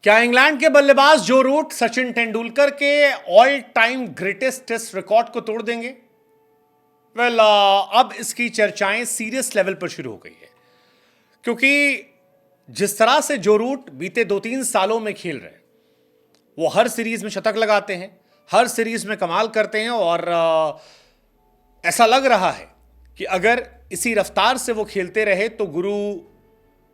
क्या इंग्लैंड के बल्लेबाज जो रूट सचिन तेंदुलकर के all time greatest test record को तोड़ देंगे? अब इसकी चर्चाएं सीरियस लेवल पर शुरू हो गई है, क्योंकि जिस तरह से जो रूट बीते 2-3 सालों में खेल रहे हैं, वो हर सीरीज में शतक लगाते हैं, हर सीरीज में कमाल करते हैं और ऐसा लग रहा है कि अगर इसी रफ्तार से वो खेलते रहे तो गुरु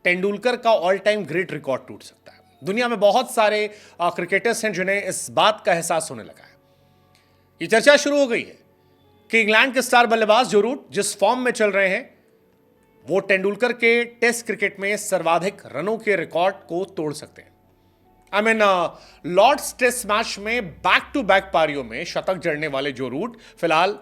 तेंदुलकर का ऑल टाइम ग्रेट रिकॉर्ड टूट सकता है। दुनिया में बहुत सारे क्रिकेटर्स हैं जिन्हें इस बात का एहसास होने लगा है। ये चर्चा शुरू हो गई है कि इंग्लैंड के स्टार बल्लेबाज जो रूट जिस फॉर्म में चल रहे हैं, वो तेंदुलकर के टेस्ट क्रिकेट में सर्वाधिक रनों के रिकॉर्ड को तोड़ सकते हैं। लॉर्ड्स टेस्ट मैच में बैक टू बैक पारियों में शतक जड़ने वाले जो रूट फिलहाल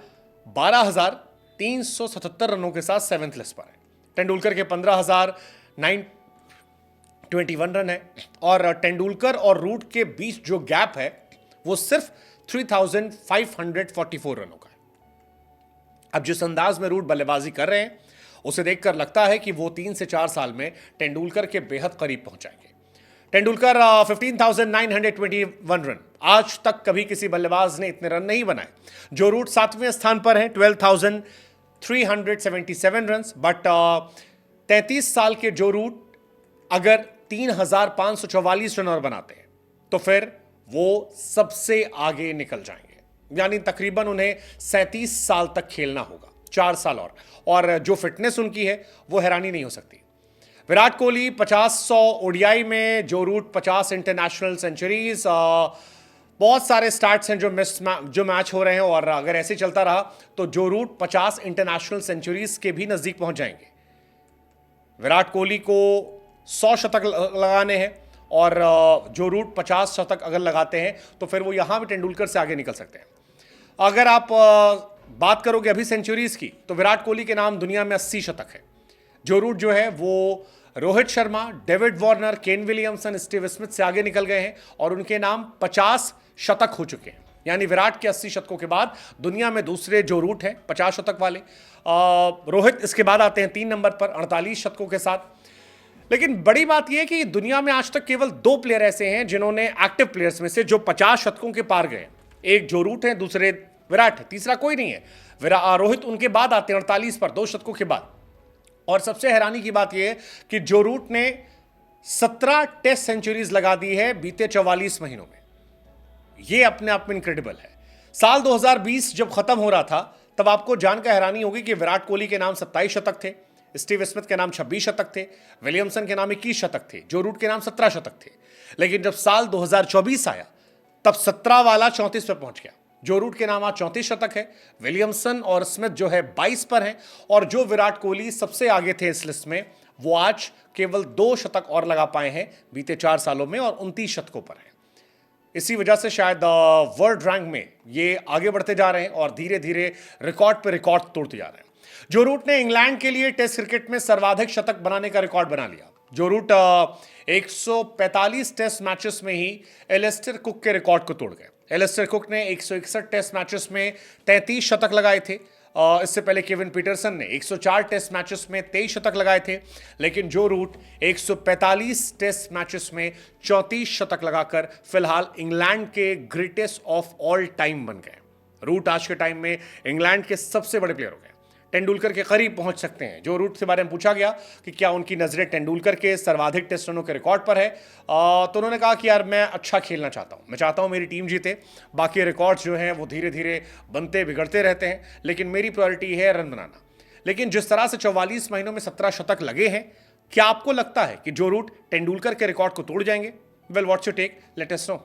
12,377 रनों के साथ 7th लिस्ट पर है। तेंदुलकर के 15,921 रन है और तेंदुलकर और रूट के बीच जो गैप है वो सिर्फ 3,544 रनों का है। अब जिस अंदाज में रूट बल्लेबाजी कर रहे हैं, उसे देखकर लगता है कि वो 3 से 4 साल में तेंदुलकर के बेहद करीब पहुंच जाएंगे। तेंदुलकर 15,921 रन, आज तक कभी किसी बल्लेबाज ने इतने रन नहीं बनाए। जो रूट 7वें स्थान पर है 12,377 रन, बट 33 साल के जो रूट अगर 3,544 रन और बनाते हैं तो फिर वो सबसे आगे निकल जाएंगे, यानी तकरीबन उन्हें 37 साल तक खेलना होगा, 4 साल और जो फिटनेस उनकी है वो हैरानी नहीं हो सकती। विराट कोहली 50-100 ओडीआई में, जो रूट 50 इंटरनेशनल सेंचुरीज, बहुत सारे स्टार्ट्स हैं जो मैच हो रहे हैं और अगर ऐसे चलता रहा तो जो रूट 50 इंटरनेशनल सेंचुरीज के भी नजदीक पहुंच जाएंगे। विराट कोहली को 100 शतक लगाने हैं और जो रूट 50 शतक अगर लगाते हैं तो फिर वो यहां भी तेंदुलकर से आगे निकल सकते हैं। अगर आप बात करोगे अभी सेंचुरीज की, तो विराट कोहली के नाम दुनिया में 80 शतक है। जो रूट जो है वो Rohit Sharma, David Warner, Kane Williamson, Steve Smith से आगे निकल गए हैं और उनके नाम 50 शतक हो चुके हैं। यानी विराट के 80 शतकों के बाद दुनिया में दूसरे जो रूट हैं 50 शतक वाले। रोहित इसके बाद आते हैं 3 नंबर पर 48 शतकों के साथ। लेकिन बड़ी बात यह है कि दुनिया में आज तक केवल 2 प्लेयर ऐसे हैं जिन्होंने एक्टिव प्लेयर्स में से जो 50 शतकों के पार गए। एक जो रूट है, दूसरे विराट है, तीसरा कोई नहीं है। रोहित उनके बाद आते हैं 48 पर 2 शतकों के बाद। और सबसे हैरानी की बात यह है कि जो रूट ने 17 टेस्ट सेंचुरीज लगा दी है बीते 44 महीनों में। यह अपने आप में इनक्रेडिबल है। साल 2020 जब खत्म हो रहा था तब आपको जानकर हैरानी होगी कि विराट कोहली के नाम 27 शतक थे, स्टीव स्मिथ के नाम 26 शतक थे, विलियमसन के नाम 21 शतक थे, जो रूट के नाम 17 शतक थे। लेकिन जब साल 2024 आया तब 17 वाला 34 पर पहुंच गया। जो रूट के नाम आज 34 शतक है, विलियमसन और स्मिथ जो है 22 पर हैं और जो विराट कोहली सबसे आगे थे इस लिस्ट में, वो आज केवल 2 शतक और लगा पाए हैं बीते 4 सालों में और 29 शतकों पर हैं। इसी वजह से शायद वर्ल्ड रैंक में ये आगे बढ़ते जा रहे हैं और धीरे धीरे रिकॉर्ड पर रिकॉर्ड तोड़ते जा रहे हैं। जो रूट ने इंग्लैंड के लिए टेस्ट क्रिकेट में सर्वाधिक शतक बनाने का रिकॉर्ड बना लिया। जो रूट 145 टेस्ट मैचेस में ही एलिस्टर कुक के रिकॉर्ड को तोड़ गए। एलिस्टर कुक ने 161 टेस्ट मैचेस में 33 शतक लगाए थे। इससे पहले केविन पीटरसन ने 104 टेस्ट मैचेस में 23 शतक लगाए थे। लेकिन जो रूट 145 टेस्ट मैचेस में 34 शतक लगाकर फिलहाल इंग्लैंड के ग्रेटेस्ट ऑफ ऑल टाइम बन गए। रूट आज के टाइम में इंग्लैंड के सबसे बड़े प्लेयर हो गए, तेंदुलकर के करीब पहुंच सकते हैं। जो रूट के बारे में पूछा गया कि क्या उनकी नजरें तेंदुलकर के सर्वाधिक टेस्ट रनों के रिकॉर्ड पर है, तो उन्होंने कहा कि यार मैं अच्छा खेलना चाहता हूं, मैं चाहता हूं मेरी टीम जीते। बाकी रिकॉर्ड्स जो हैं वो धीरे धीरे बनते बिगड़ते रहते हैं, लेकिन मेरी प्रायोरिटी है रन बनाना। लेकिन जिस तरह से 44 महीनों में 17 शतक लगे हैं, क्या आपको लगता है कि जो रूट तेंदुलकर के रिकॉर्ड को तोड़ जाएंगे? Well, what's your take? Let us no.